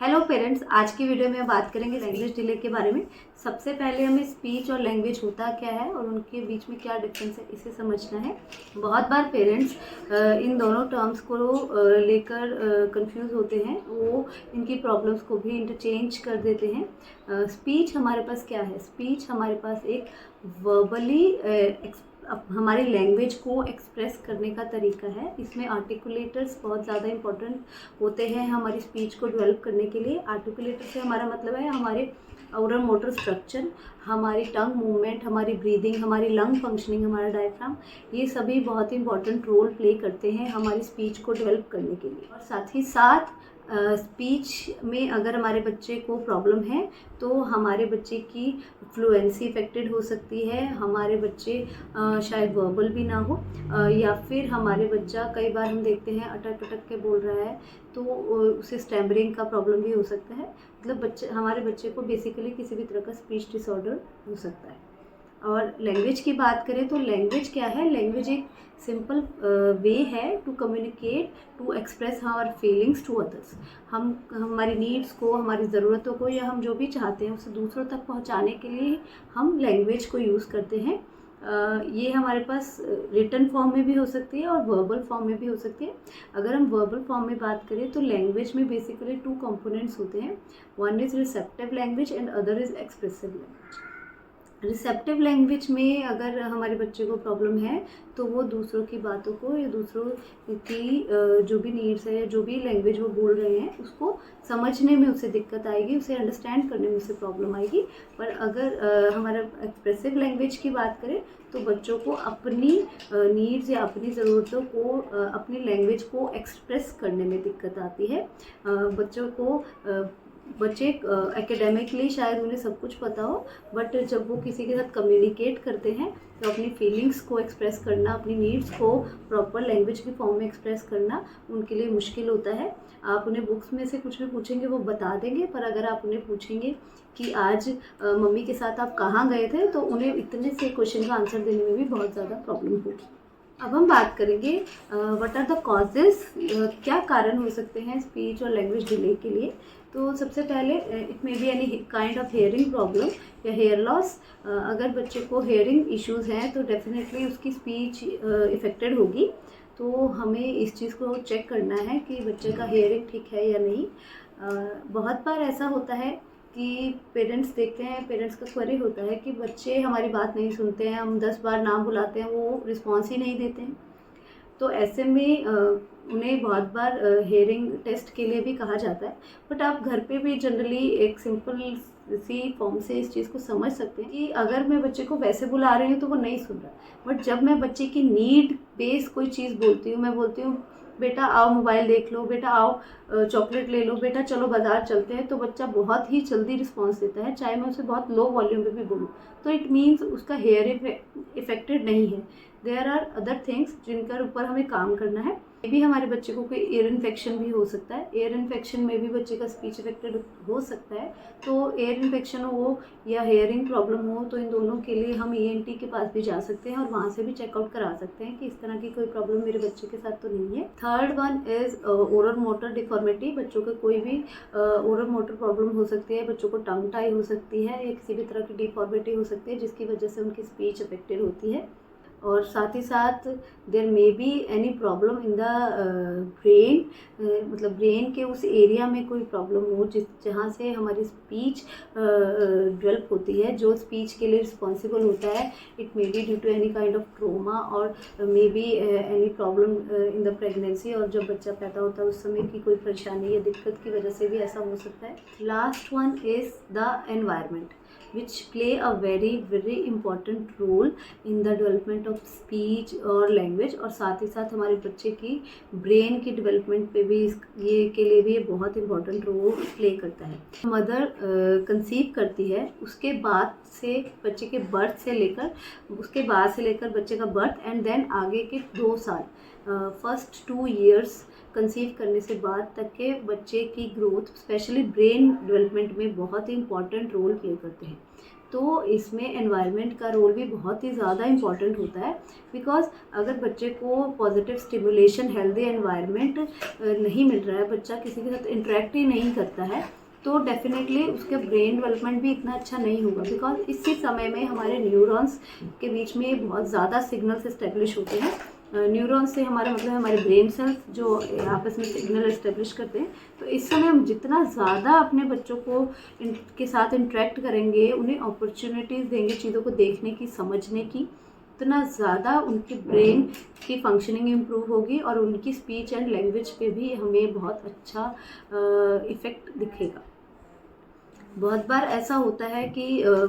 Hello parents, आज की video में बात करेंगे लैंग्वेज डिले के बारे में। सबसे पहले हमें स्पीच और लैंग्वेज होता क्या है और उनके बीच में क्या डिफरेंस है, इसे समझना है। बहुत बार पेरेंट्स इन दोनों टर्म्स को लेकर कंफ्यूज होते हैं, वो इनकी प्रॉब्लम्स को भी इंटरचेंज कर देते हैं। स्पीच हमारे पास क्या है? स्पीच हमारे पास एक वर्बली हमारी लैंग्वेज को एक्सप्रेस करने का तरीका है। इसमें आर्टिकुलेटर्स बहुत ज़्यादा इंपॉर्टेंट होते हैं हमारी स्पीच को डेवलप करने के लिए। आर्टिकुलेटर से हमारा मतलब है हमारे ओरल मोटर स्ट्रक्चर, हमारी टंग मूवमेंट, हमारी ब्रीदिंग, हमारी लंग फंक्शनिंग, हमारा डायफ्राम, ये सभी बहुत इंपॉर्टेंट रोल प्ले करते हैं हमारी स्पीच को डेवलप करने के लिए। और साथ ही साथ स्पीच में अगर हमारे बच्चे को प्रॉब्लम है तो हमारे बच्चे की फ्लुएंसी इफेक्टेड हो सकती है, हमारे बच्चे शायद वर्बल भी ना हो, या फिर हमारे बच्चा, कई बार हम देखते हैं अटक अटक के बोल रहा है तो उसे स्टैमरिंग का प्रॉब्लम भी हो सकता है। मतलब हमारे बच्चे को बेसिकली किसी भी तरह का स्पीच डिसऑर्डर हो सकता है। और लैंग्वेज की बात करें तो लैंग्वेज क्या है? लैंग्वेज एक सिंपल वे है to communicate, to express our feelings to others. हम हमारी नीड्स को, हमारी ज़रूरतों को, या हम जो भी चाहते हैं उसे दूसरों तक पहुंचाने के लिए हम लैंग्वेज को यूज़ करते हैं। ये हमारे पास रिटन फॉर्म में भी हो सकती है और वर्बल फॉर्म में भी हो सकती है। अगर हम वर्बल फॉर्म में बात करें तो लैंग्वेज में बेसिकली 2 कंपोनेंट्स होते हैं। One is receptive language and other is expressive language. Receptive language में अगर हमारे बच्चे को प्रॉब्लम है तो वो दूसरों की बातों को या दूसरों की जो भी नीड्स है, जो भी लैंग्वेज वो बोल रहे हैं उसको समझने में उसे दिक्कत आएगी, उसे अंडरस्टैंड करने में उसे प्रॉब्लम आएगी। पर अगर हमारा एक्सप्रेसिव लैंग्वेज की बात करें तो बच्चों को अपनी नीड्स या अपनी ज़रूरतों को अपनी लैंग्वेज को एक्सप्रेस करने में दिक्कत आती है। बच्चों को बच्चे एकेडमिकली शायद उन्हें सब कुछ पता हो, बट जब वो किसी के साथ कम्युनिकेट करते हैं तो अपनी फीलिंग्स को एक्सप्रेस करना, अपनी नीड्स को प्रॉपर लैंग्वेज की फॉर्म में एक्सप्रेस करना उनके लिए मुश्किल होता है। आप उन्हें बुक्स में से कुछ भी पूछेंगे वो बता देंगे, पर अगर आप उन्हें पूछेंगे कि आज मम्मी के साथ आप कहाँ गए थे, तो उन्हें इतने से क्वेश्चन का आंसर देने में भी बहुत ज़्यादा प्रॉब्लम होगी। अब हम बात करेंगे व्हाट आर द कॉजेस, क्या कारण हो सकते हैं स्पीच और लैंग्वेज डिले के लिए। तो सबसे पहले it may be any kind of hearing problem या हेयर लॉस। अगर बच्चे को हेयरिंग इश्यूज़ हैं तो डेफिनेटली उसकी स्पीच इफ़ेक्टेड होगी। तो हमें इस चीज़ को चेक करना है कि बच्चे का हेयरिंग ठीक है या नहीं। बहुत बार ऐसा होता है कि पेरेंट्स देखते हैं, पेरेंट्स का क्वेरी होता है कि बच्चे हमारी बात नहीं सुनते हैं, हम 10 बार नाम बुलाते हैं वो रिस्पॉन्स ही नहीं देते हैं। तो ऐसे में उन्हें बहुत बार हेयरिंग टेस्ट के लिए भी कहा जाता है। बट आप घर पे भी जनरली एक सिंपल सी फॉर्म से इस चीज़ को समझ सकते हैं कि अगर मैं बच्चे को वैसे बुला रही हूँ तो वो नहीं सुन रहा, बट जब मैं बच्चे की नीड बेस कोई चीज़ बोलती हूँ, मैं बोलती हूँ बेटा आओ मोबाइल देख लो, बेटा आओ चॉकलेट ले लो, बेटा चलो बाज़ार चलते हैं, तो बच्चा बहुत ही जल्दी रिस्पॉन्स देता है, चाहे मैं उसे बहुत लो वॉल्यूम पे भी बोलूँ। तो इट मीन्स उसका हेयर इफेक्टेड नहीं है। देयर आर अदर थिंग्स जिनके ऊपर हमें काम करना है। मे भी हमारे बच्चे को कोई एयर इन्फेक्शन भी हो सकता है। एयर इन्फेक्शन में भी बच्चे का स्पीच इफेक्टेड हो सकता है। तो एयर इन्फेक्शन हो या हेयरिंग प्रॉब्लम हो तो इन दोनों के लिए हम ईएनटी के पास भी जा सकते हैं और वहाँ से भी चेकआउट करा सकते हैं कि इस तरह की कोई प्रॉब्लम मेरे बच्चे के साथ तो नहीं है। Third one is oral motor deformity. बच्चों के कोई भी ओरल मोटर प्रॉब्लम हो सकती है, बच्चों को टंग टाई हो सकती है या किसी भी तरह की डिफॉर्मिटी हो सकती है जिसकी वजह से उनकी स्पीच अफेक्टेड होती है। और साथ ही साथ there may be any problem in the brain, मतलब ब्रेन के उस एरिया में कोई प्रॉब्लम हो जहाँ से हमारी स्पीच डेवलप होती है, जो स्पीच के लिए रिस्पॉन्सिबल होता है। It may be due to any kind of trauma और may be any problem in the pregnancy, और जब बच्चा पैदा होता है उस समय की कोई परेशानी या दिक्कत की वजह से भी ऐसा हो सकता है। Last one is the environment which play a very important role in the development of speech और language, और साथ ही साथ हमारे बच्चे की ब्रेन की डेवलपमेंट पे भी ये के लिए भी ये बहुत इंपॉर्टेंट रोल प्ले करता है। मदर कंसीव करती है, उसके बाद से बच्चे के बर्थ से लेकर, उसके बाद से लेकर बच्चे का बर्थ एंड देन आगे के 2 साल, फर्स्ट 2 years कंसीव करने से बाद तक के बच्चे की ग्रोथ, स्पेशली ब्रेन डेवलपमेंट में बहुत ही इंपॉर्टेंट रोल प्ले करते हैं। तो इसमें एनवायरनमेंट का रोल भी बहुत ही ज़्यादा इम्पॉर्टेंट होता है। बिकॉज अगर बच्चे को पॉजिटिव स्टिमुलेशन, हेल्दी एनवायरनमेंट नहीं मिल रहा है, बच्चा किसी के साथ इंटरेक्ट ही नहीं करता है, तो डेफिनेटली उसके ब्रेन डेवलपमेंट भी इतना अच्छा नहीं होगा। बिकॉज इसी समय में हमारे न्यूरॉन्स के बीच में बहुत ज़्यादा सिग्नल्स इस्टेब्लिश होते हैं। न्यूरॉन्स से हमारा मतलब हमारे ब्रेन सेल्स जो आपस में सिग्नल इस्टेब्लिश करते हैं। तो इस समय हम जितना ज़्यादा अपने बच्चों को के साथ इंटरेक्ट करेंगे, उन्हें अपॉर्चुनिटीज़ देंगे चीज़ों को देखने की, समझने की, उतना ज़्यादा उनके ब्रेन की फंक्शनिंग इम्प्रूव होगी और उनकी स्पीच एंड लैंग्वेज पे भी हमें बहुत अच्छा इफ़ेक्ट दिखेगा। बहुत बार ऐसा होता है कि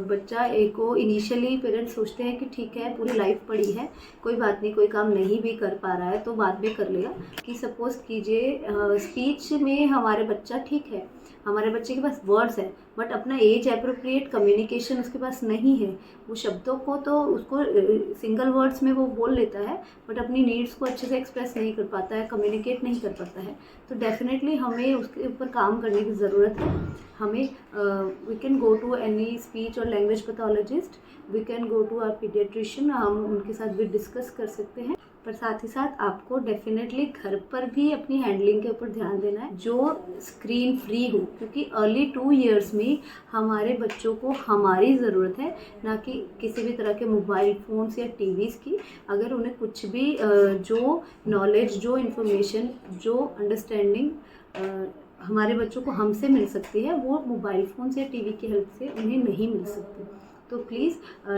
बच्चा को इनिशियली पेरेंट्स सोचते हैं कि ठीक है, पूरी लाइफ पड़ी है, कोई बात नहीं, कोई काम नहीं भी कर पा रहा है तो बाद में कर लेगा। कि सपोज़ कीजिए स्पीच में हमारे बच्चा ठीक है, हमारे बच्चे के पास वर्ड्स है, बट अपना एज अप्रोप्रिएट कम्युनिकेशन उसके पास नहीं है। वो शब्दों को तो उसको सिंगल वर्ड्स में वो बोल लेता है, बट अपनी नीड्स को अच्छे से एक्सप्रेस नहीं कर पाता है, कम्युनिकेट नहीं कर पाता है। तो डेफिनेटली हमें उसके ऊपर काम करने की ज़रूरत है। हमें we can go to any speech और language pathologist, we can go to our paediatrician, हम उनके साथ भी डिस्कस कर सकते हैं। पर साथ ही साथ आपको डेफिनेटली घर पर भी अपनी हैंडलिंग के ऊपर ध्यान देना है, जो स्क्रीन फ्री हो। क्योंकि अर्ली 2 ईयर्स में हमारे बच्चों को हमारी ज़रूरत है, ना कि किसी भी तरह के मोबाइल फ़ोन्स या टीवीज़ की। अगर उन्हें कुछ भी जो नॉलेज, जो इन्फॉर्मेशन, जो अंडरस्टैंडिंग हमारे बच्चों को हमसे मिल सकती है, वो मोबाइल फ़ोन्स या टीवी की हेल्प से उन्हें नहीं मिल सकती। तो प्लीज़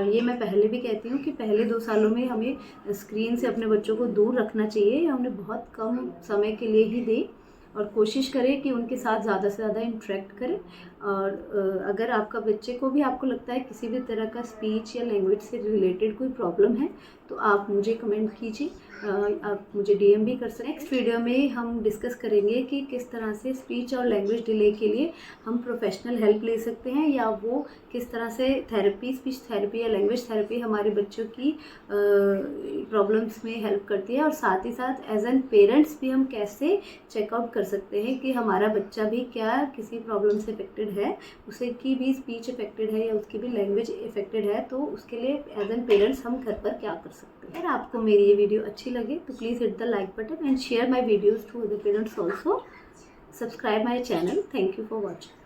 ये मैं पहले भी कहती हूँ कि पहले 2 सालों में हमें स्क्रीन से अपने बच्चों को दूर रखना चाहिए, या उन्हें बहुत कम समय के लिए ही दें और कोशिश करें कि उनके साथ ज़्यादा से ज़्यादा इंटरेक्ट करें। और अगर आपका बच्चे को भी आपको लगता है किसी भी तरह का स्पीच या लैंग्वेज से रिलेटेड कोई प्रॉब्लम है, तो आप मुझे कमेंट कीजिए, आप मुझे डीएम भी कर सकते हैं। नेक्स्ट वीडियो में हम डिस्कस करेंगे कि किस तरह से स्पीच और लैंग्वेज डिले के लिए हम प्रोफेशनल हेल्प ले सकते हैं, या वो किस तरह से थेरेपी, स्पीच थेरेपी या लैंग्वेज थेरेपी हमारे बच्चों की प्रॉब्लम्स में हेल्प करती है। और साथ ही साथ एज एन पेरेंट्स भी हम कैसे चेकआउट कर सकते हैं कि हमारा बच्चा भी क्या किसी प्रॉब्लम से अफेक्टेड है, उसे की भी स्पीच अफेक्टेड है या उसकी भी लैंग्वेज अफेक्टेड है, तो उसके लिए एज एन पेरेंट्स हम घर पर क्या कर सकते हैं। अगर आपको मेरी ये वीडियो अच्छी लगे तो please hit the like button and share my videos to other parents also. Subscribe my channel. Thank you for watching.